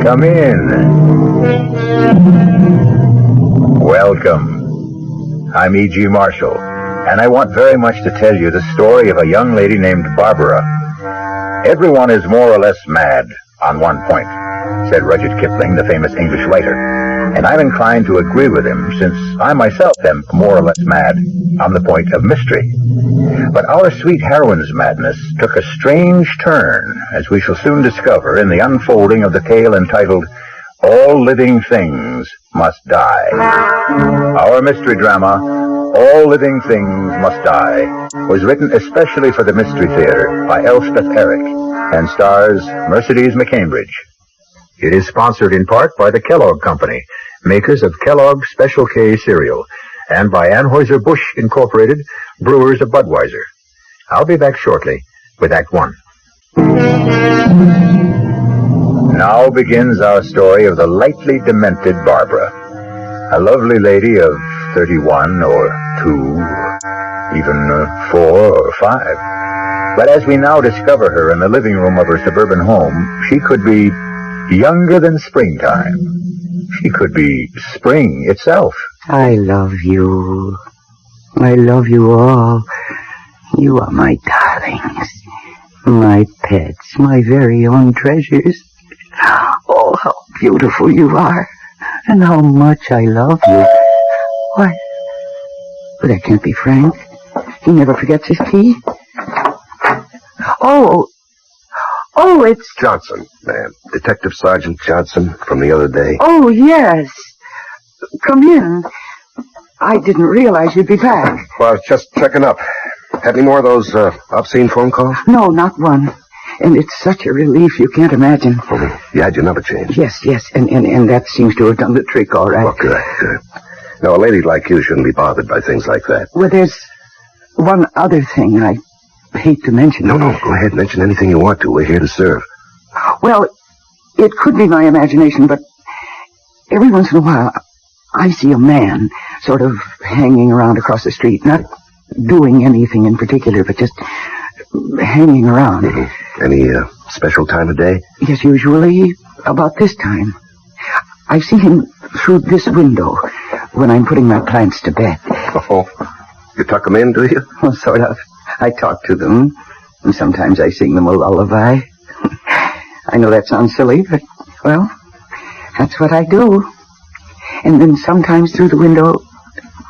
Come in. Welcome. I'm E.G. Marshall, and I want very much to tell you the story of a young lady named Barbara. Everyone is more or less mad on one point, said Rudyard Kipling, the famous English writer. And I'm inclined to agree with him, since I myself am more or less mad on the point of mystery. But our sweet heroine's madness took a strange turn, as we shall soon discover in the unfolding of the tale entitled All Living Things Must Die. Our mystery drama, All Living Things Must Die, was written especially for the Mystery Theater by Elspeth Eric and stars Mercedes McCambridge. It is sponsored in part by the Kellogg Company, makers of Kellogg's Special K cereal, and by Anheuser-Busch Incorporated, brewers of Budweiser. I'll be back shortly with Act One. Now begins our story of the lightly demented Barbara, a lovely lady of 31 or 2, even 4 or 5. But as we now discover her in the living room of her suburban home, she could be younger than springtime. She could be spring itself. I love you. I love you all. You are my darlings, my pets, my very own treasures. Oh, how beautiful you are, and how much I love you. Why? But that can't be Frank. He never forgets his key. Oh, it's... Johnson, ma'am. Detective Sergeant Johnson from the other day. Oh, yes. Come in. I didn't realize you'd be back. Well, I was just checking up. Had any more of those obscene phone calls? No, not one. And it's such a relief you can't imagine. Oh, you had your number changed? Yes. And that seems to have done the trick, all right. Well, good. No, a lady like you shouldn't be bothered by things like that. Well, there's one other thing I hate to mention. No, go ahead. Mention anything you want to. We're here to serve. Well, it could be my imagination, but every once in a while, I see a man sort of hanging around across the street, not doing anything in particular, but just hanging around. Mm-hmm. Any special time of day? Yes, usually about this time. I see him through this window when I'm putting my plants to bed. Oh, you tuck them in, do you? Well, sort of. I talk to them, and sometimes I sing them a lullaby. I know that sounds silly, but, well, that's what I do. And then sometimes through the window,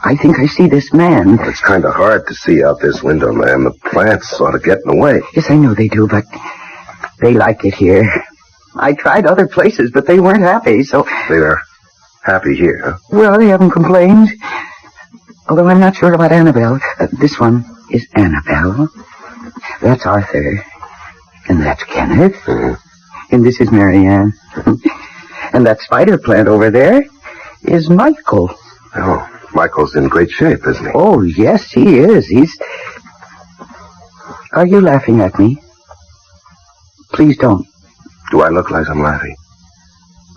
I think I see this man. Well, it's kind of hard to see out this window, ma'am. The plants sort of get in the way. Yes, I know they do, but they like it here. I tried other places, but they weren't happy, so... They're happy here, huh? Well, they haven't complained. Although I'm not sure about Annabelle. This one is Annabelle. That's Arthur. And that's Kenneth. Mm-hmm. And this is Marianne. And that spider plant over there is Michael. Oh, Michael's in great shape, isn't he? Oh, yes, he is. Are you laughing at me? Please don't. Do I look like I'm laughing?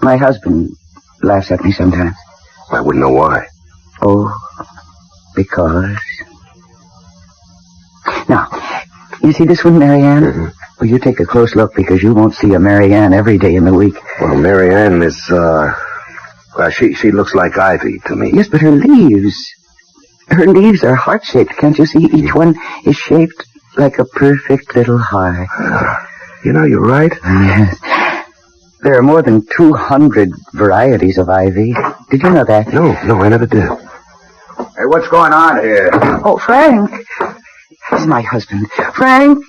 My husband laughs at me sometimes. I wouldn't know why. Oh, because... Now, you see this one, Marianne? Mm-hmm. Well, you take a close look, because you won't see a Marianne every day in the week. Well, Marianne is, well, she looks like ivy to me. Yes, but her leaves are heart-shaped. Can't you see? Each one is shaped like a perfect little heart. You know, you're right. Yes. There are more than 200 varieties of ivy. Did you know that? No, I never did. Hey, what's going on here? Oh, Frank. He's my husband. Frank,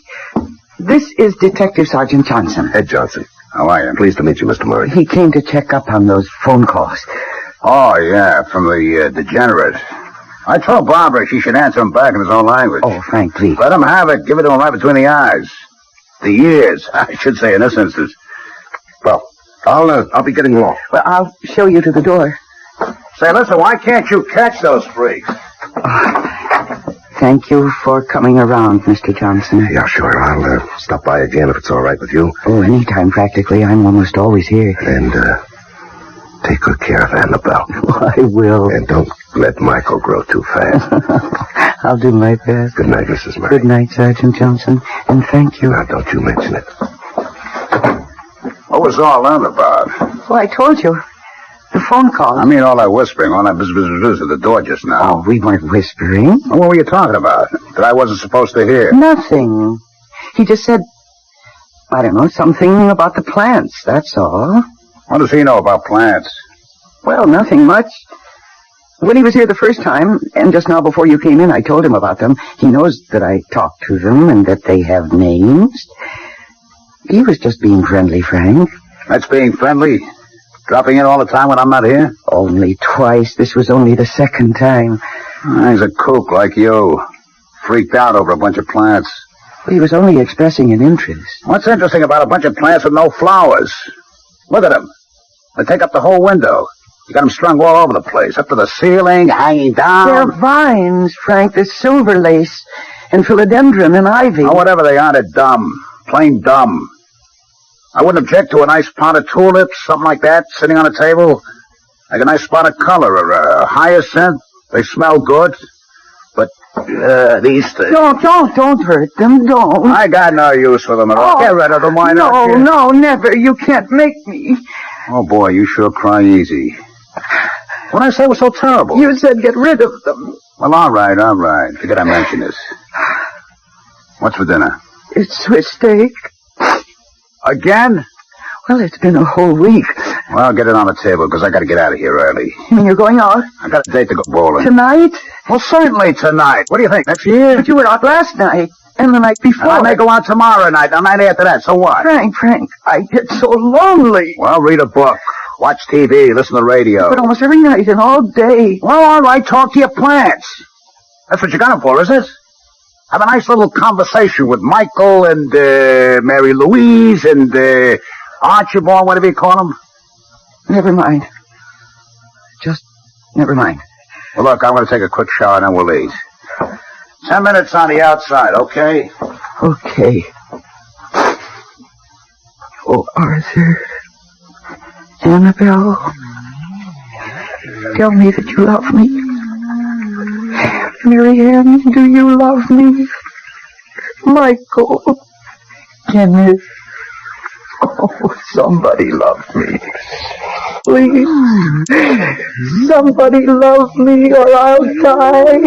this is Detective Sergeant Johnson. Ed Johnson. How are you? Pleased to meet you, Mr. Murray. He came to check up on those phone calls. Oh, yeah, from the degenerate. I told Barbara she should answer him back in his own language. Oh, Frank, please. Let him have it. Give it to him right between the eyes. The ears, I should say in this instance. Well, I'll be getting along. Well, I'll show you to the door. Say, listen, why can't you catch those freaks? Thank you for coming around, Mr. Johnson. Yeah, sure. I'll stop by again if it's all right with you. Oh, anytime, practically. I'm almost always here. And take good care of Annabelle. Oh, I will. And don't let Michael grow too fast. I'll do my best. Good night, Mrs. Murray. Good night, Sergeant Johnson. And thank you. Now, don't you mention it. What was all that about? Well, I told you. The phone call. I mean, all that whispering, all that bzz at the door just now. Oh, we weren't whispering. What were you talking about that I wasn't supposed to hear? Nothing. He just said, I don't know, something about the plants, that's all. What does he know about plants? Well, nothing much. When he was here the first time, and just now before you came in, I told him about them. He knows that I talked to them and that they have names. He was just being friendly, Frank. That's being friendly? Dropping in all the time when I'm not here? Only twice. This was only the second time. He's a kook like you. Freaked out over a bunch of plants. He was only expressing an interest. What's interesting about a bunch of plants with no flowers? Look at them. They take up the whole window. You got them strung all over the place, up to the ceiling, hanging down. They're vines, Frank. There's silver lace and philodendron and ivy. Oh, whatever they are, they're dumb. Plain dumb. I wouldn't object to a nice pot of tulips, something like that, sitting on a table. Like a nice spot of color or a hyacinth. They smell good. But, these things... Don't hurt them, don't. I got no use for them at all. Get rid of them, why not? No, never. You can't make me. Oh, boy, you sure cry easy. What did I say was so terrible? You said get rid of them. Well, all right. Forget I mentioned this. What's for dinner? It's Swiss steak. Again? Well, it's been a whole week. Well, get it on the table, because I got to get out of here early. You mean you're going out? I got a date to go bowling. Tonight? Well, certainly tonight. What do you think, next year? But you were out last night, and the night before. And I may go out tomorrow night, the night after that, so what? Frank, I get so lonely. Well, read a book, watch TV, listen to the radio. But almost every night and all day. Well, all right, talk to your plants. That's what you got them for, is it? Have a nice little conversation with Michael and Mary Louise and Archibald, whatever you call them. Never mind. Just never mind. Well, look, I'm going to take a quick shower and then we'll leave. 10 minutes on the outside, okay? Okay. Oh, Arthur. Annabelle. Tell me that you love me. Marianne, do you love me? Michael. Kenneth. Oh, somebody love me. Please. Somebody love me or I'll die.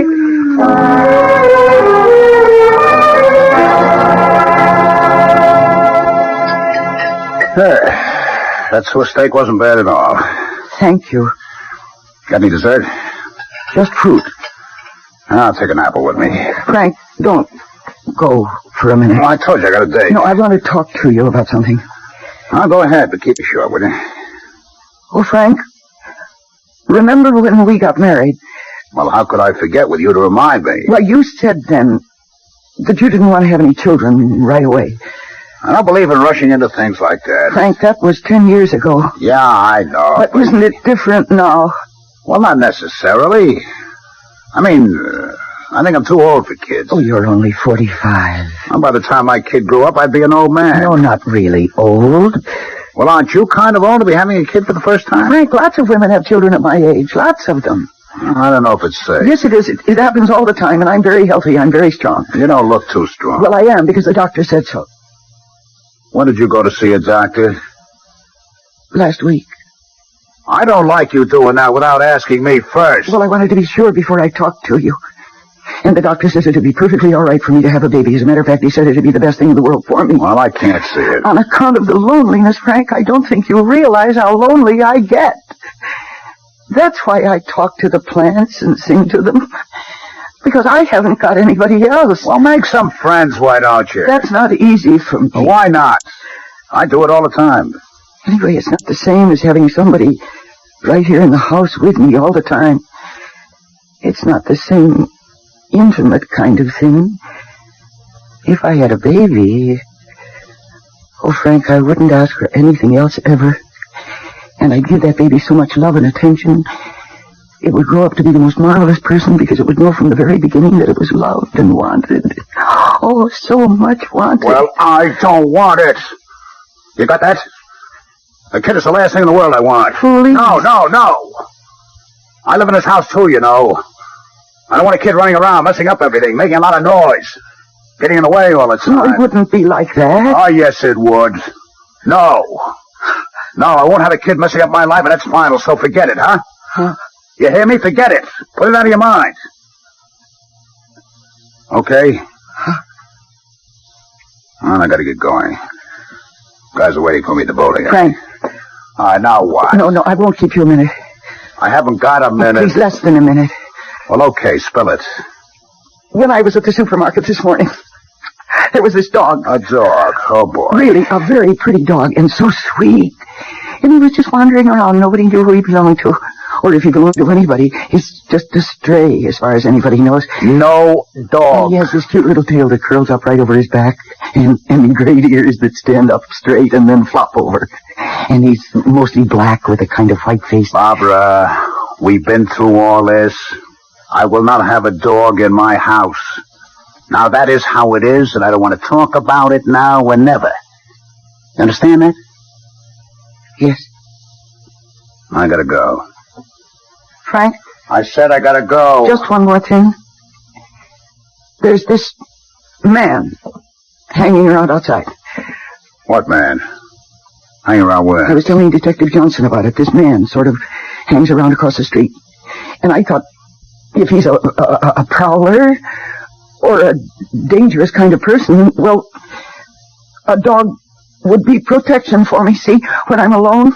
That Swiss steak wasn't bad at all. Thank you. Got any dessert? Just fruit. I'll take an apple with me. Frank, don't go for a minute. Well, I told you I got a date. No, I want to talk to you about something. I'll go ahead, but keep it short, will you? Oh, Frank, remember when we got married? Well, how could I forget with you to remind me? Well, you said then that you didn't want to have any children right away. I don't believe in rushing into things like that. Frank, that was 10 years ago. Yeah, I know. But isn't it different now? Well, not necessarily. I mean, I think I'm too old for kids. Oh, you're only 45. Well, by the time my kid grew up, I'd be an old man. No, not really old. Well, aren't you kind of old to be having a kid for the first time? Frank, lots of women have children at my age. Lots of them. I don't know if it's safe. Yes, it is. It happens all the time, and I'm very healthy. I'm very strong. You don't look too strong. Well, I am, because the doctor said so. When did you go to see a doctor? Last week. I don't like you doing that without asking me first. Well, I wanted to be sure before I talked to you. And the doctor says it'd be perfectly all right for me to have a baby. As a matter of fact, he said it'd be the best thing in the world for me. Well, I can't see it. On account of the loneliness, Frank, I don't think you realize how lonely I get. That's why I talk to the plants and sing to them. Because I haven't got anybody else. Well, make some friends, why don't you? That's not easy for me. Well, why not? I do it all the time. Anyway, it's not the same as having somebody right here in the house with me all the time. It's not the same intimate kind of thing. If I had a baby... Oh, Frank, I wouldn't ask for anything else ever. And I'd give that baby so much love and attention. It would grow up to be the most marvelous person because it would know from the very beginning that it was loved and wanted. Oh, so much wanted. Well, I don't want it. You got that? A kid is the last thing in the world I want. Please. No. I live in this house, too, you know. I don't want a kid running around, messing up everything, making a lot of noise, getting in the way all the time. No, it wouldn't be like that. Oh, yes, it would. No. No, I won't have a kid messing up my life, and that's final, so forget it, huh? Huh? You hear me? Forget it. Put it out of your mind. Okay? Huh? Well, I gotta get going. Guys are waiting for me at the bowling. Frank. All right, now what? No, I won't keep you a minute. I haven't got a minute. Please, less than a minute. Well, okay, spill it. When I was at the supermarket this morning, there was this dog. A dog. Oh, boy. Really, a very pretty dog, and so sweet. And he was just wandering around. Nobody knew who he belonged to, or if he belonged to anybody. He's just a stray, as far as anybody knows. No dog. He has this cute little tail that curls up right over his back, and great ears that stand up straight and then flop over. And he's mostly black with a kind of white face. Barbara, we've been through all this. I will not have a dog in my house. Now, that is how it is, and I don't want to talk about it now or never. You understand that? Yes. I gotta go. Frank? I said I gotta go. Just one more thing. There's this man hanging around outside. What man? Hanging around where? I was telling Detective Johnson about it. This man sort of hangs around across the street. And I thought, if he's a prowler or a dangerous kind of person, well, a dog would be protection for me, see, when I'm alone.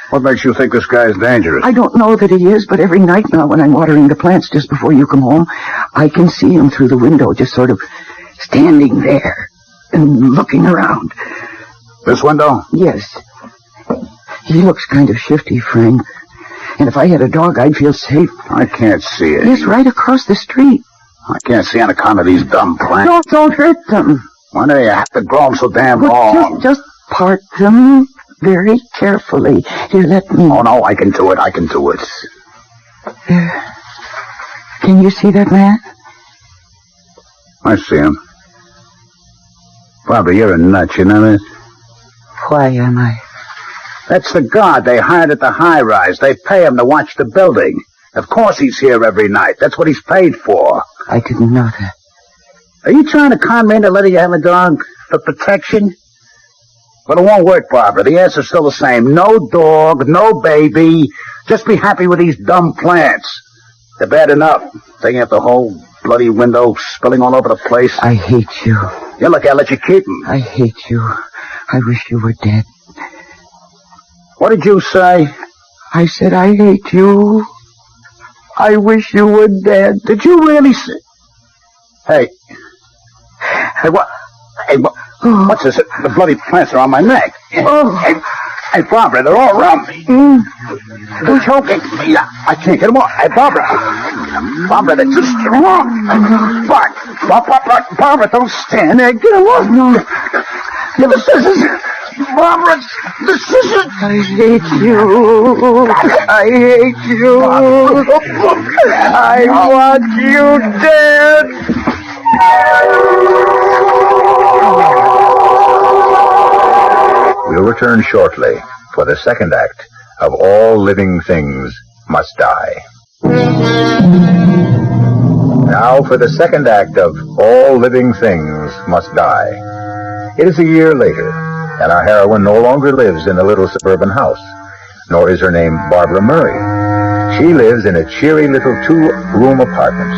What makes you think this guy is dangerous? I don't know that he is, but every night now when I'm watering the plants just before you come home, I can see him through the window, just sort of standing there and looking around. This window? Yes. He looks kind of shifty, Frank. And if I had a dog, I'd feel safe. I can't see it. He's right across the street. I can't see on account of these dumb plants. Don't hurt them. Why do you have to grow them so damn Well, long? just part them very carefully. Here, let me. Oh, no, I can do it. I can do it. Can you see that man? I see him. Barbara, you're a nut, you know that? Why am I? That's the guard they hired at the high-rise. They pay him to watch the building. Of course he's here every night. That's what he's paid for. I didn't know that. Are you trying to con me into letting you have a dog for protection? But it won't work, Barbara. The answer's still the same. No dog, no baby. Just be happy with these dumb plants. They're bad enough. Taking up the whole bloody window, spilling all over the place. I hate you. Yeah, look, I'll let you keep them. I hate you. I wish you were dead. What did you say? I said I hate you. I wish you were dead. Did you really say? Hey, what? Hey, what's this? The bloody plants are on my neck. Oh. Hey, Barbara, they're all around me. They're choking me. I can't get them off. Hey, Barbara, they're too strong. Barbara, don't stand there. Get them off. No. Give the scissors. Barbara, the scissors. I hate you. I hate you. I want you dead. We'll return shortly for the second act of All Living Things Must Die. Now for the second act of All Living Things Must Die. It is a year later, and our heroine no longer lives in a little suburban house, nor is her name Barbara Murray. She lives in a cheery little 2-room apartment,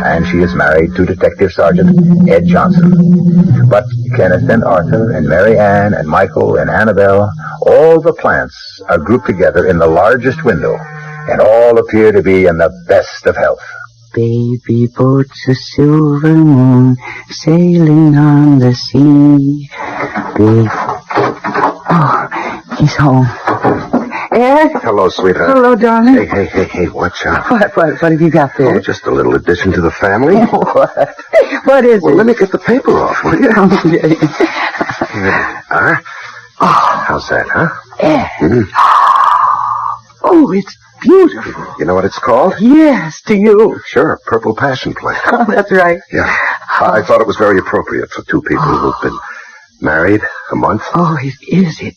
and she is married to Detective Sergeant Ed Johnson. But Kenneth and Arthur and Mary Ann and Michael and Annabelle, all the plants are grouped together in the largest window, and all appear to be in the best of health. Baby boat's a silver moon sailing on the sea. Oh, he's home. Ed? Hello, sweetheart. Hello, darling. Hey, watch out. What have you got there? Oh, just a little addition to the family. What? What is Well, it? let me get the paper off, will you? How's that, huh? Ed. Mm-hmm. Oh, it's beautiful. You know what it's called? Yes, to you. Sure, Purple Passion Play. Oh, that's right. Yeah. I thought it was very appropriate for two people who've been married a month. Oh, it is, Ed.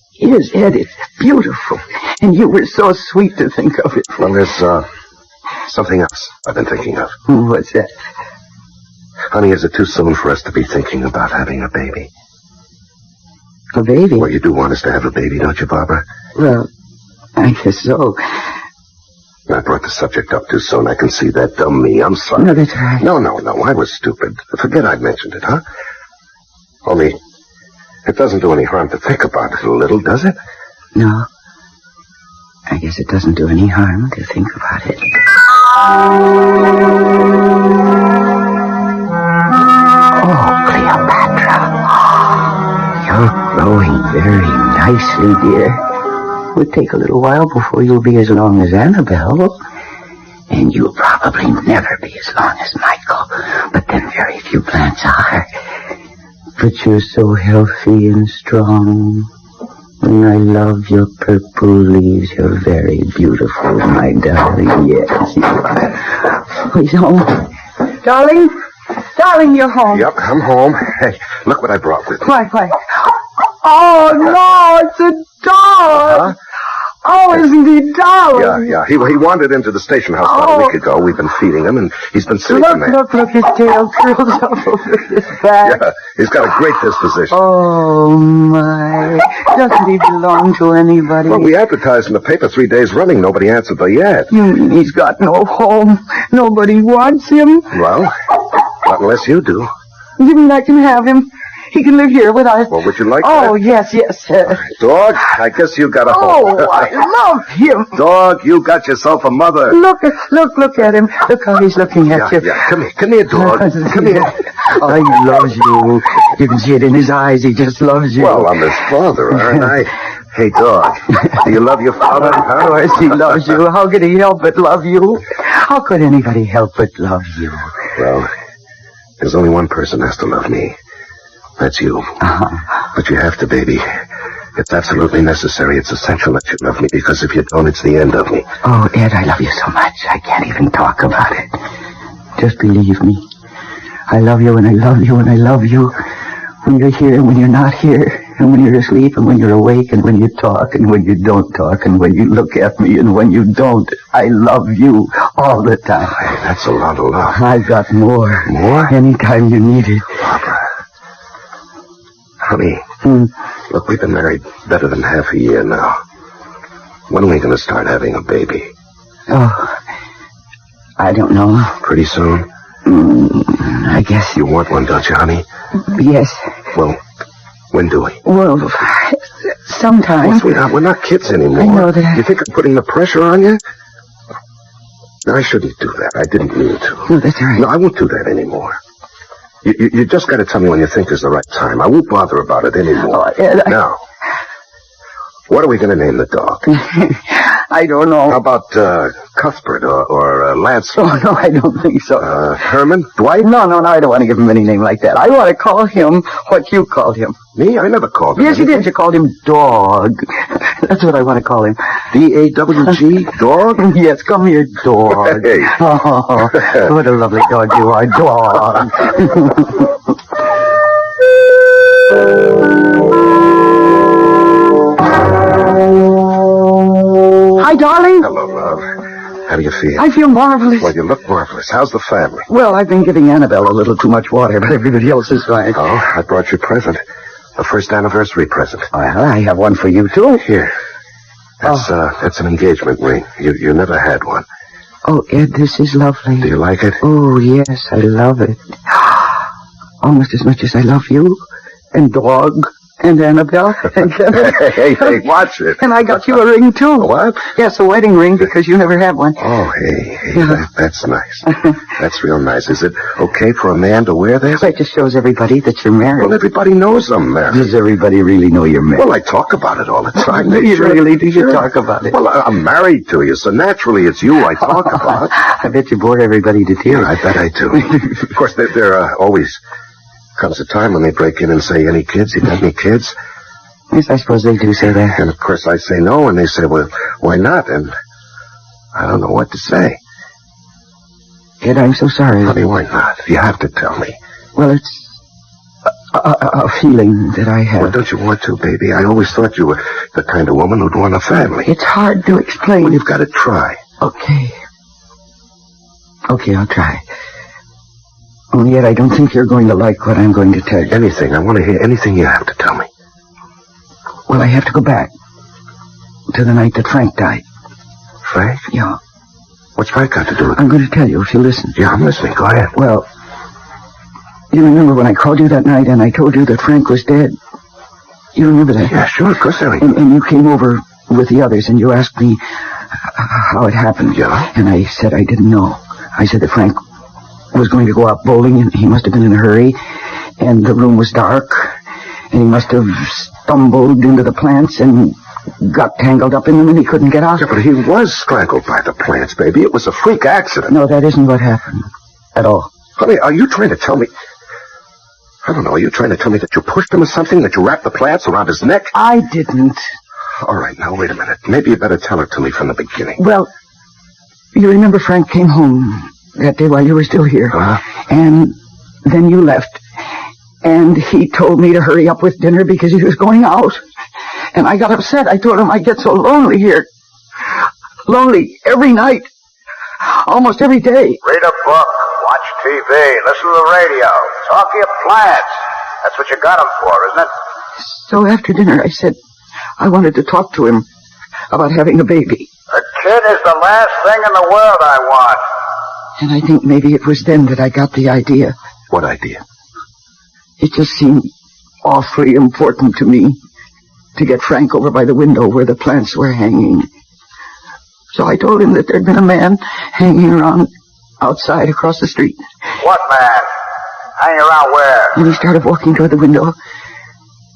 It's beautiful. And you were so sweet to think of it. Well, there's something else I've been thinking of. What's that? Honey, is it too soon for us to be thinking about having a baby? A baby? Well, you do want us to have a baby, don't you, Barbara? Well, I guess so. I brought the subject up too soon. I can see that. Dumb me. I'm sorry. No, that's right. No. I was stupid. Forget I'd mentioned it, huh? Only, it doesn't do any harm to think about it a little, does it? No. I guess it doesn't do any harm to think about it. Oh, Cleopatra. You're growing very nicely, dear. It would take a little while before you'll be as long as Annabelle. And you'll probably never be as long as Michael. But then very few plants are. But you're so healthy and strong. And I love your purple leaves. You're very beautiful, my darling. Yes, you are. Oh, he's home. Darling? Darling, you're home. Yep, I'm home. Hey, look what I brought with me. Why? Oh, no, it's a dog. Huh? Oh, isn't he darling? Yeah. He wandered into the station house about a week ago. We've been feeding him, and he's been sleeping there. Look, his tail curls up over his back. Yeah, he's got a great disposition. Oh, my. Doesn't he belong to anybody? Well, we advertised in the paper 3 days running. Nobody answered the ad. You mean he's got no home? Nobody wants him? Well, not unless you do. You mean I can have him? He can live here with us. Well, would you like Oh, that? yes. Dog, I guess you got a home. Oh, I love him. Dog, you got yourself a mother. Look at him. Look how he's looking at you. Yeah. Come here, dog. Come here. Oh, he loves you. You can see it in his eyes. He just loves you. Well, I'm his father, aren't I? Hey, dog, do you love your father? Of course he loves you. How could he help but love you? How could anybody help but love you? Well, there's only one person has to love me. That's you. Uh-huh. But you have to, baby. It's absolutely necessary. It's essential that you love me, because if you don't, it's the end of me. Oh, Ed, I love you so much. I can't even talk about it. Just believe me. I love you, and I love you, and I love you. When you're here, and when you're not here. And when you're asleep, and when you're awake, and when you talk, and when you don't talk, and when you look at me, and when you don't. I love you all the time. Hey, that's a lot of love. I've got more. More? Anytime you need it. Barbara. Honey, look, we've been married better than half a year now. When are we going to start having a baby? Oh, I don't know. Pretty soon? I guess. You want one, don't you, honey? Yes. Well, when do we? Well, sometime. Well, sweetheart, we're not kids anymore. I know that. You think I'm putting the pressure on you? No, I shouldn't do that. I didn't mean to. No, that's all right. No, I won't do that anymore. You just got to tell me when you think is the right time. I won't bother about it anymore. Now, what are we going to name the dog? I don't know. How about Cuthbert or Lance? Oh, no, I don't think so. Herman? Dwight? No, I don't want to give him any name like that. I want to call him what you called him. Me? I never called him Yes, you anything. did. You called him Dog. That's what I want to call him. D-A-W-G? Dog? Yes, come here, Dog. Hey. Oh, what a lovely dog you are, Dog. Hi, darling. Hello, love. How do you feel? I feel marvelous. Well, you look marvelous. How's the family? Well, I've been giving Annabelle a little too much water, but everybody else is fine. Oh, I brought you a present. A first anniversary present. Well, I have one for you, too. Here. That's an engagement ring. You never had one. Oh, Ed, this is lovely. Do you like it? Oh, yes, I love it. Almost as much as I love you, and Dog, and Annabelle, and Kevin. Hey, watch it. And I got you a ring, too. A what? Yes, a wedding ring, because you never had one. Oh, hey, Yeah. that's nice. That's real nice. Is it okay for a man to wear this? It just shows everybody that you're married. Well, everybody knows I'm married. Does everybody really know you're married? Well, I talk about it all the time. Do you really? Do you Sure. talk about it? Well, I'm married to you, so naturally it's you I talk about. I bet you bore everybody to tears. Yeah, I bet I do. Of course, there always comes a time when they break in and say, any kids? You got any kids? Yes, I suppose they do say that. And, of course, I say no, and they say, well, why not? And I don't know what to say. Ed, I'm so sorry. Honey, why not? You have to tell me. Well, it's a feeling that I have. Well, don't you want to, baby? I always thought you were the kind of woman who'd want a family. It's hard to explain. Well, you've got to try. Okay, I'll try. Only yet I don't think you're going to like what I'm going to tell you. Anything. I want to hear anything you have to tell me. Well, I have to go back to the night that Frank died. Frank? Yeah. What's Frank got to do with it? I'm going to tell you if you listen. Yeah, I'm listening. Go ahead. Well, you remember when I called you that night and I told you that Frank was dead? You remember that? Yeah, sure. Of course I And you came over with the others and you asked me how it happened. Yeah? And I said I didn't know. I said that Frank was going to go out bowling and he must have been in a hurry. And the room was dark. And he must have stumbled into the plants and got tangled up in them and he couldn't get out. Yeah, but he was strangled by the plants, baby. It was a freak accident. No, that isn't what happened at all. Honey, are you trying to tell me... I don't know, are you trying to tell me that you pushed him or something? That you wrapped the plants around his neck? I didn't. All right, now, wait a minute. Maybe you better tell it to me from the beginning. Well, you remember Frank came home that day while you were still here. And then you left. And he told me to hurry up with dinner because he was going out. And I got upset. I told him I get so lonely here. Lonely every night. Almost every day. Read a book, watch TV, listen to the radio, talk to your plants. That's what you got them for, isn't it? So after dinner, I said I wanted to talk to him about having a baby. A kid is the last thing in the world I want. And I think maybe it was then that I got the idea. What idea? It just seemed awfully important to me to get Frank over by the window where the plants were hanging. So I told him that there'd been a man hanging around outside across the street. What man? Hanging around where? And he started walking toward the window.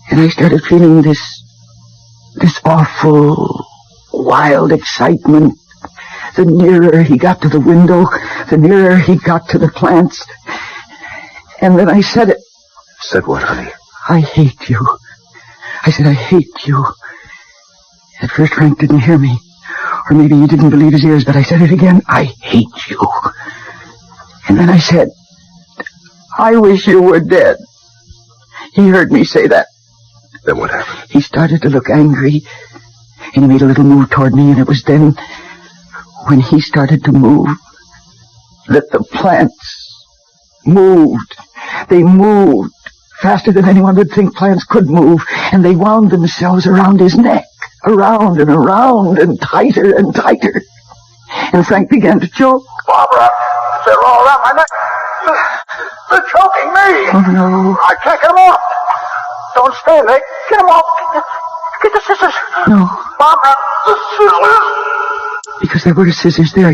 And I started feeling this awful, wild excitement. The nearer he got to the window, the nearer he got to the plants. And then I said it. Said what, honey? I hate you. I said, I hate you. At first, Frank didn't hear me. Or maybe he didn't believe his ears, but I said it again. I hate you. And then I said, I wish you were dead. He heard me say that. Then what happened? He started to look angry, and he made a little move toward me, and it was then, when he started to move, that the plants moved. They moved faster than anyone would think plants could move, and they wound themselves around his neck, around and around, and tighter and tighter. And Frank began to choke. Barbara, they're all around my neck. They're choking me. Oh, no. I can't get them off. Don't stand there. Get them off. Get the scissors. No. Barbara, the scissors. Because there were scissors there,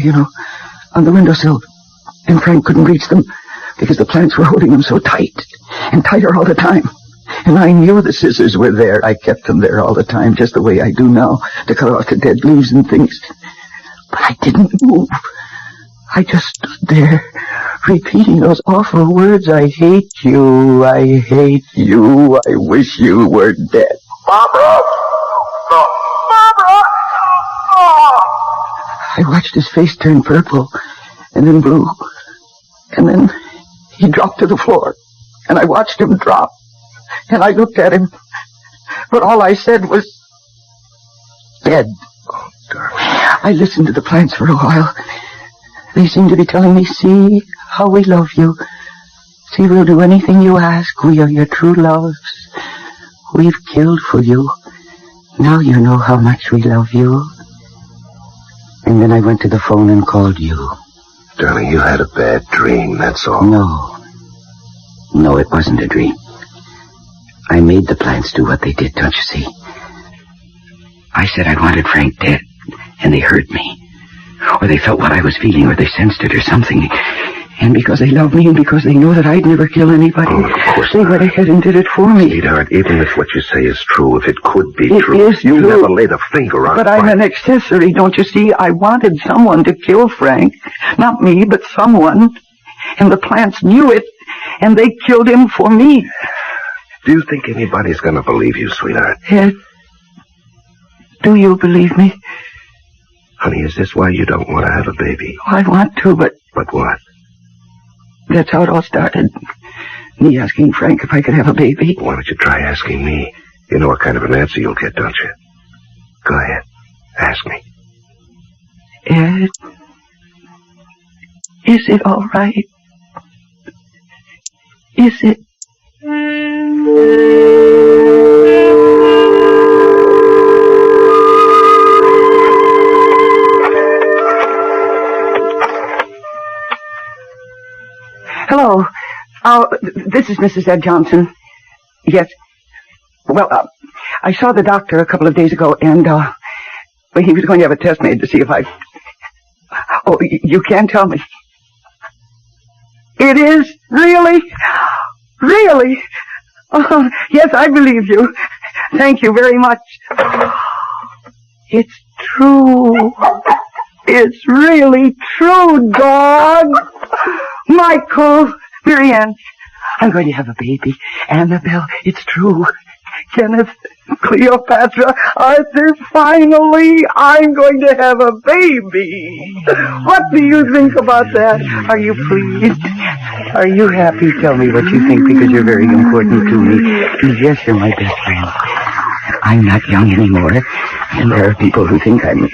on the windowsill. And Frank couldn't reach them because the plants were holding him so tight and tighter all the time. And I knew the scissors were there. I kept them there all the time, just the way I do now, to cut off the dead leaves and things. But I didn't move. I just stood there, repeating those awful words. I hate you. I hate you. I wish you were dead. Barbara. No. Barbara. Oh. I watched his face turn purple and then blue. And then he dropped to the floor. And I watched him drop. And I looked at him. But all I said was, dead. Oh, darling. I listened to the plants for a while. They seemed to be telling me, see how we love you. See, we'll do anything you ask. We are your true loves. We've killed for you. Now you know how much we love you. And then I went to the phone and called you. Darling, you had a bad dream, that's all. No, it wasn't a dream. I made the plants do what they did, don't you see? I said I wanted Frank dead, and they heard me. Or they felt what I was feeling, or they sensed it or something. And because they love me, and because they know that I'd never kill anybody, of course they went ahead and did it for me. Sweetheart, even if what you say is true, if it could be It true, is you true. never laid a finger on But Frank. I'm an accessory, don't you see? I wanted someone to kill Frank. Not me, but someone. And the plants knew it, and they killed him for me. Do you think anybody's going to believe you, sweetheart? Ed, do you believe me? Honey, is this why you don't want to have a baby? Oh, I want to, but But what? that's how it all started. Me asking Frank if I could have a baby. Why don't you try asking me? You know what kind of an answer you'll get, don't you? Go ahead. Ask me. Ed, is it all right? Is it? Oh, this is Mrs. Ed Johnson. Yes. Well, I saw the doctor a couple of days ago, and, he was going to have a test made to see if I... Oh, you can't tell me. It is? Really? Really? Oh, yes, I believe you. Thank you very much. It's true. It's really true, dog. Michael, Marianne, I'm going to have a baby. Annabelle, it's true. Kenneth, Cleopatra, Arthur, finally, I'm going to have a baby. What do you think about that? Are you pleased? Are you happy? Tell me what you think, because you're very important to me. Yes, you're my best friend. I'm not young anymore, and there are people who think I'm,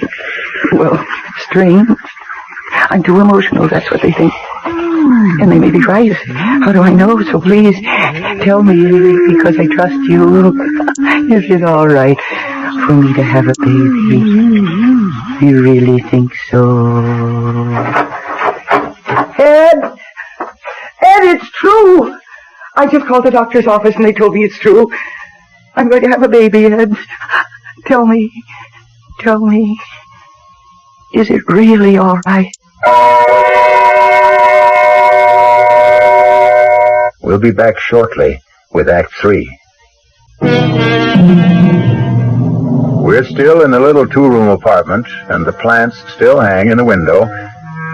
well, strange. I'm too emotional, that's what they think. And they may be right. How do I know? So please, tell me, because I trust you. Is it all right for me to have a baby? You really think so? Ed! Ed, it's true! I just called the doctor's office and they told me it's true. I'm going to have a baby, Ed. Tell me, is it really all right? We'll be back shortly with Act 3. We're still in the little two-room apartment, and the plants still hang in the window,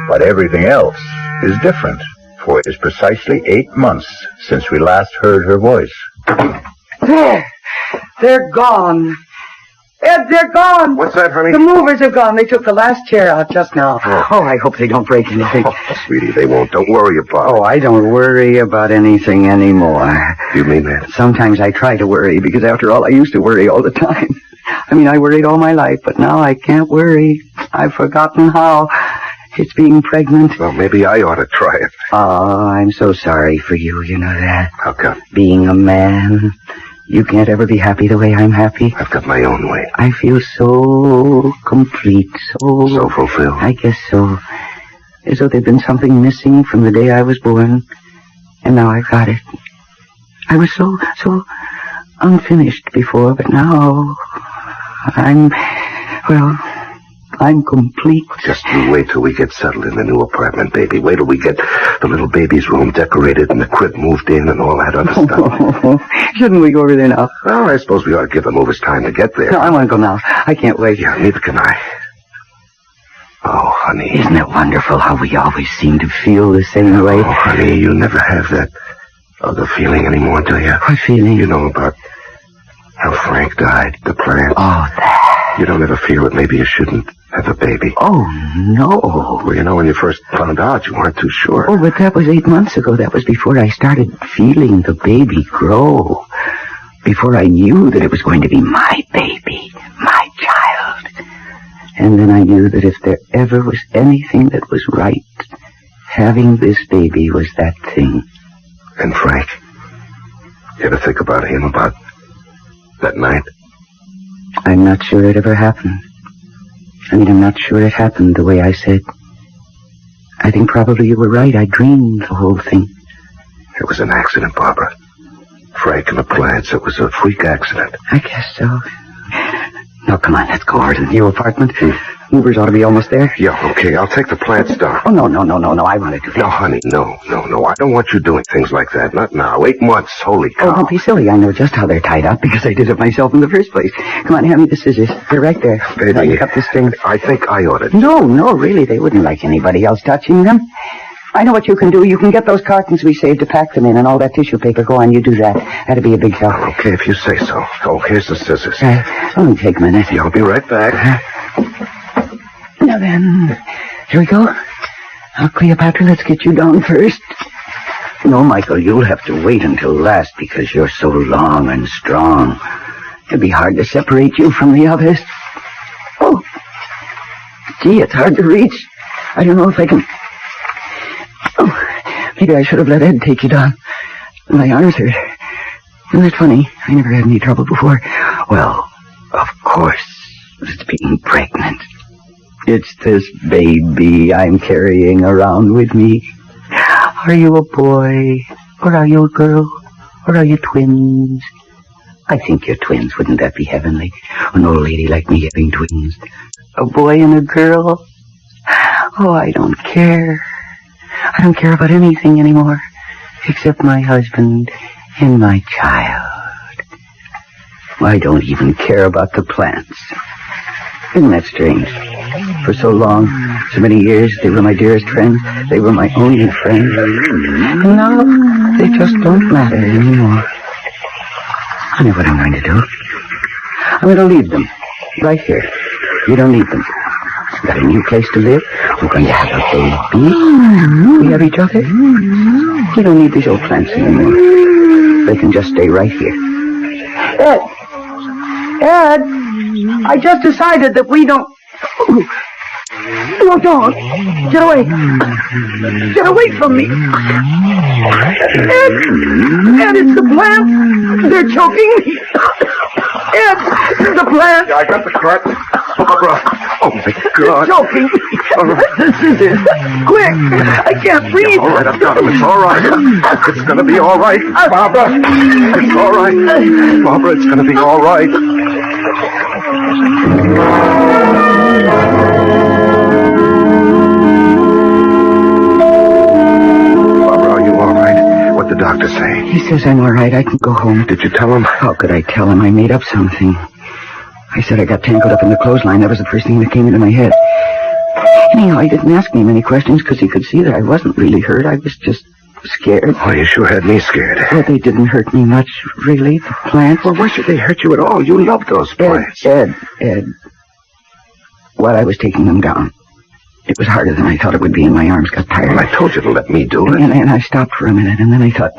but everything else is different, for it is precisely 8 months since we last heard her voice. There! They're gone. Ed, they're gone. What's that, honey? The movers have gone. They took the last chair out just now. Oh, I hope they don't break anything. Oh, sweetie, they won't. Don't worry about it. Oh, I don't worry about anything anymore. You mean that? Sometimes I try to worry, because after all, I used to worry all the time. I mean, I worried all my life, but now I can't worry. I've forgotten how. It's being pregnant. Well, maybe I ought to try it. Oh, I'm so sorry for you, you know that. How come? Being a man, you can't ever be happy the way I'm happy. I've got my own way. I feel so complete, So fulfilled. I guess so. As though there'd been something missing from the day I was born, and now I've got it. I was so unfinished before, but now I'm complete. Just you wait till we get settled in the new apartment, baby. Wait till we get the little baby's room decorated and the crib moved in and all that other stuff. Shouldn't we go over there now? Well, I suppose we ought to give the movers time to get there. No, I want to go now. I can't wait. Yeah, neither can I. Oh, honey. Isn't it wonderful how we always seem to feel the same way? Oh, honey, you never have that other feeling anymore, do you? What feeling? You know about how Frank died, the plant. Oh, that. You don't ever feel that maybe you shouldn't have a baby. Oh, no. Well, you know, when you first found out, you weren't too sure. Oh, but that was 8 months ago. That was before I started feeling the baby grow. Before I knew that it was going to be my baby, my child. And then I knew that if there ever was anything that was right, having this baby was that thing. And Frank, you ever think about him, about that night? I'm not sure it ever happened. I mean, I'm not sure it happened the way I said. I think probably you were right. I dreamed the whole thing. It was an accident, Barbara. Frank and the plants, it was a freak accident. I guess so. Now, come on, let's go over to the new apartment. Movers ought to be almost there. Yeah, okay, I'll take the plants down. Oh, no, I want to do that. No, honey, no. I don't want you doing things like that. Not now. 8 months, holy cow. Oh, don't be silly. I know just how they're tied up because I did it myself in the first place. Come on, hand me the scissors. They're right there. Baby, you cut the string. I think I ought to. No, really, they wouldn't like anybody else touching them. I know what you can do. You can get those cartons we saved to pack them in and all that tissue paper. Go on, you do that. That'd be a big help. Okay, if you say so. Oh, here's the scissors. Only take a minute. Yeah, I'll be right back. Now then, here we go. Now, Cleopatra, let's get you down first. No, Michael, you'll have to wait until last because you're so long and strong. It'd be hard to separate you from the others. Oh, gee, it's hard to reach. I don't know if I can... Oh, maybe I should have let Ed take you down. My arms hurt. Isn't that funny? I never had any trouble before. Well, of course, it's being pregnant. It's this baby I'm carrying around with me. Are you a boy Or are you a girl? Or are you twins? I think you're twins. Wouldn't that be heavenly? An old lady like me having twins. A boy and a girl. Oh, I don't care. I don't care about anything anymore. Except my husband and my child. I don't even care about the plants. Isn't that strange? For so long, so many years, they were my dearest friends. They were my only friends. And now, they just don't matter anymore. I know what I'm going to do. I'm going to leave them. Right here. You don't need them. Got a new place to live. We're going to have a baby. We have each other. We don't need these old plants anymore. They can just stay right here. Ed, I just decided that we don't... No, don't. Get away. Get away from me. Ed, it's the plants. They're choking me. Ed, the plants. I got the cart. Barbara. Oh, my God. They're choking me. The scissors. Quick. I can't breathe. All right, I've got him. It's all right. It's going to be all right. Barbara. It's all right. Barbara, it's going to be all right. Barbara, are you all right? What'd the doctor say? He says I'm all right. I can go home. Did you tell him? How could I tell him? I made up something. I said I got tangled up in the clothesline. That was the first thing that came into my head. Anyhow, he didn't ask me many questions because he could see that I wasn't really hurt. I was just scared. Oh, you sure had me scared. Well, they didn't hurt me much, really, the plants. Well, why should they hurt you at all? You love those plants. Ed, while I was taking them down, it was harder than I thought it would be, and my arms got tired. Well, I told you to let me do it. And I stopped for a minute, and then I thought,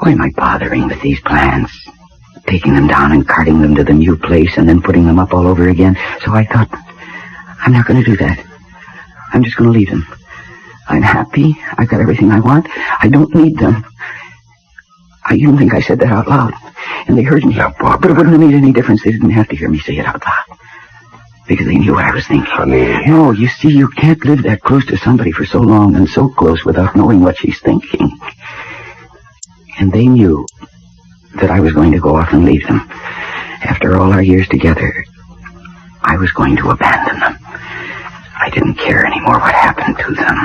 why am I bothering with these plants? Taking them down and carting them to the new place and then putting them up all over again. So I thought, I'm not going to do that. I'm just going to leave them. I'm happy. I've got everything I want. I don't need them. I even think I said that out loud. And they heard me. Now, Barbara. But it wouldn't have made any difference. They didn't have to hear me say it out loud. Because they knew what I was thinking. Honey. No, you see, you can't live that close to somebody for so long and so close without knowing what she's thinking. And they knew that I was going to go off and leave them. After all our years together, I was going to abandon them. I didn't care anymore what happened to them.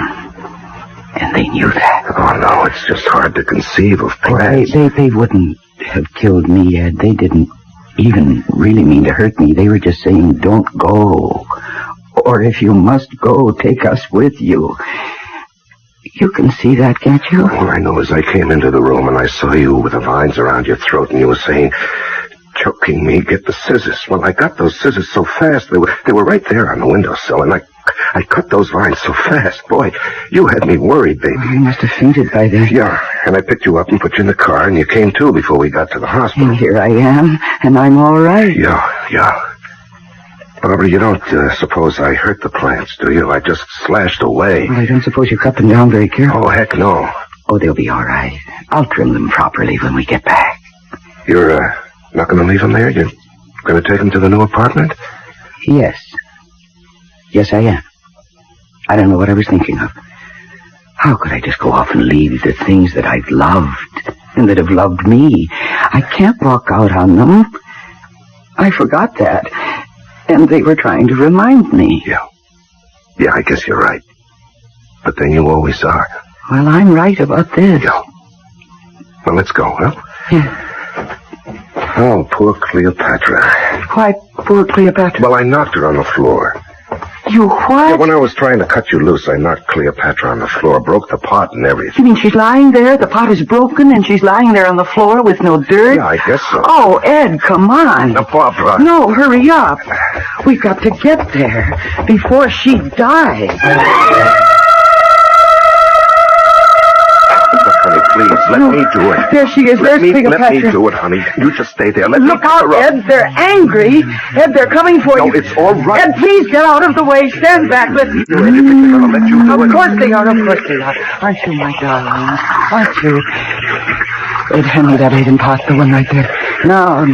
And they knew that. Oh, no, it's just hard to conceive of plants. They wouldn't have killed me, Ed. They didn't even really mean to hurt me. They were just saying, don't go. Or if you must go, take us with you. You can see that, can't you? All I know is I came into the room and I saw you with the vines around your throat and you were saying, choking me, get the scissors. Well, I got those scissors so fast, they were right there on the windowsill, and I cut those vines so fast. Boy, you had me worried, baby. You must have fainted by then. Yeah, and I picked you up and put you in the car, and you came to before we got to the hospital. And here I am, and I'm all right. Yeah. Barbara, you don't suppose I hurt the plants, do you? I just slashed away. Well, I don't suppose you cut them down very carefully. Oh, heck no. Oh, they'll be all right. I'll trim them properly when we get back. You're not going to leave them there? You're going to take them to the new apartment? Yes. Yes, I am. I don't know what I was thinking of. How could I just go off and leave the things that I've loved and that have loved me? I can't walk out on them. I forgot that. And they were trying to remind me. Yeah, I guess you're right. But then you always are. Well, I'm right about this. Yeah. Well, let's go, huh? Yeah. Oh, poor Cleopatra. Why, poor Cleopatra? Well, I knocked her on the floor. You what? Yeah, when I was trying to cut you loose, I knocked Cleopatra on the floor, broke the pot and everything. You mean she's lying there? The pot is broken and she's lying there on the floor with no dirt? Yeah, I guess so. Oh, Ed, come on. Now, Barbara. No, hurry up. We've got to get there before she dies. Look, honey, please, let me do it. There she is. There's Cleopatra. Let me do it, honey. You just stay there. Look out, Ed. They're angry. Ed, they're coming for you. No, it's all right. Ed, please get out of the way. Stand back. Listen. Do anything. They're going to let you do it. Of course they are. Of course they are. Aren't you, my darling? Aren't you? Ed, hand me that Aiden pot, the one right there. No.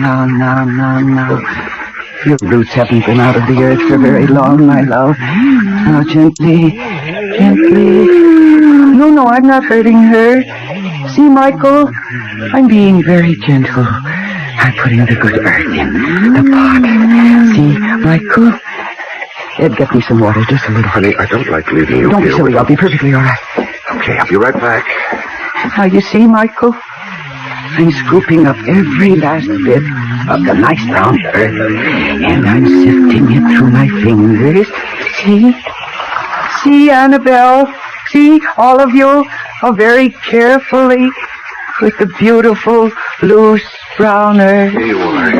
Your roots haven't been out of the earth for very long, my love. Now, gently. No, I'm not hurting her. See, Michael, I'm being very gentle. I'm putting the good earth in the pot. See, Michael? Ed, get me some water, just a little. Honey, I don't like leaving you Don't here. be silly. I'll be perfectly all right. Okay, I'll be right back. Now, you see, Michael? I'm scooping up every last bit of the nice brown earth, and I'm sifting it through my fingers. See? See, Annabelle? See, all of you? Oh, very carefully with the beautiful, loose brown earth. Here you are.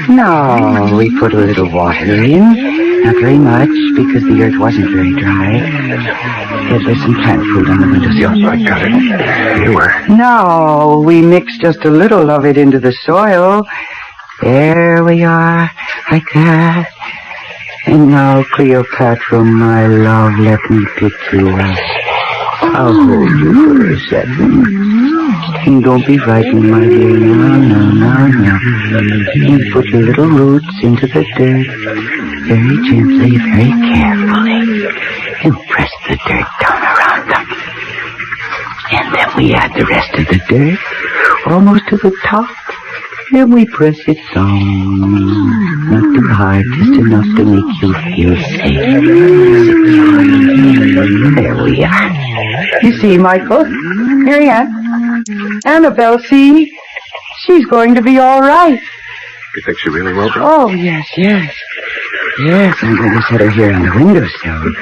Now, we put a little water in. Not very much, because the earth wasn't very dry. There's some plant food on the windowsill. I got it. Here you are. Now, we mix just a little of it into the soil. There we are, like that. And now, Cleopatra, my love, let me pick you up. I'll hold you for a second. And don't be frightened, my dear. No. You put your little roots into the dirt. Very gently, very carefully. And press the dirt down around them. And then we add the rest of the dirt, almost to the top. And we press it down. Not too hard, just enough to make you feel safe. There we are. You see, Michael? Marianne? Annabelle, see? She's going to be all right. You think she really will, bro? Oh, yes. Yes, I'm going to set her here on the windowsill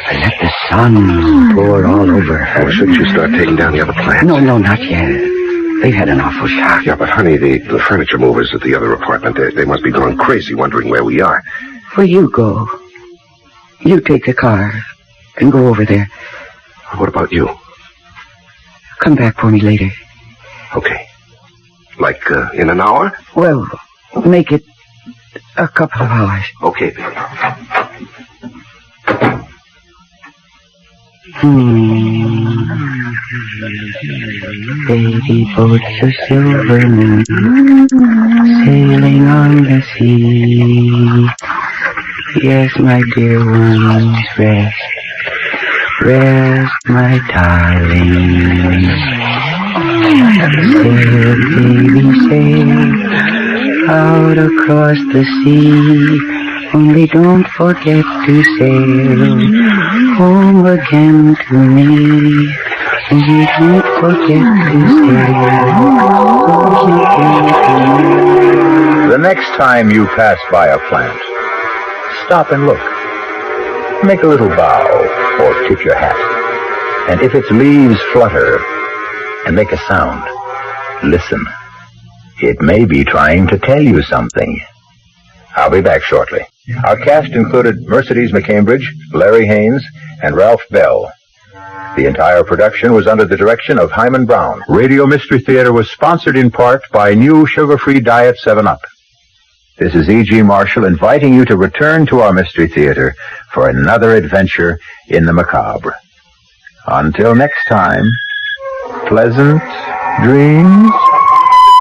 and let the sun pour all over her. Well, shouldn't you start taking down the other plants? No, not yet. They've had an awful shock. Yeah, but honey, the furniture movers at the other apartment, they must be going crazy wondering where we are. Where you go? You take the car and go over there. What about you? Come back for me later. Okay. Like, in an hour? Well, make it a couple of hours. Okay, baby. Baby boats of silver moon sailing on the sea. Yes, my dear ones, rest, my darling. Sail, baby, sail out across the sea. Only don't forget to sail home again to me. Only don't forget to sail home again to me. The next time you pass by a plant, stop and look. Make a little bow or tip your hat. And if its leaves flutter and make a sound, listen. It may be trying to tell you something. I'll be back shortly. Our cast included Mercedes McCambridge, Larry Haynes, and Ralph Bell. The entire production was under the direction of Hyman Brown. Radio Mystery Theater was sponsored in part by new sugar-free Diet 7-Up. This is E.G. Marshall inviting you to return to our Mystery Theater for another adventure in the macabre. Until next time, pleasant dreams.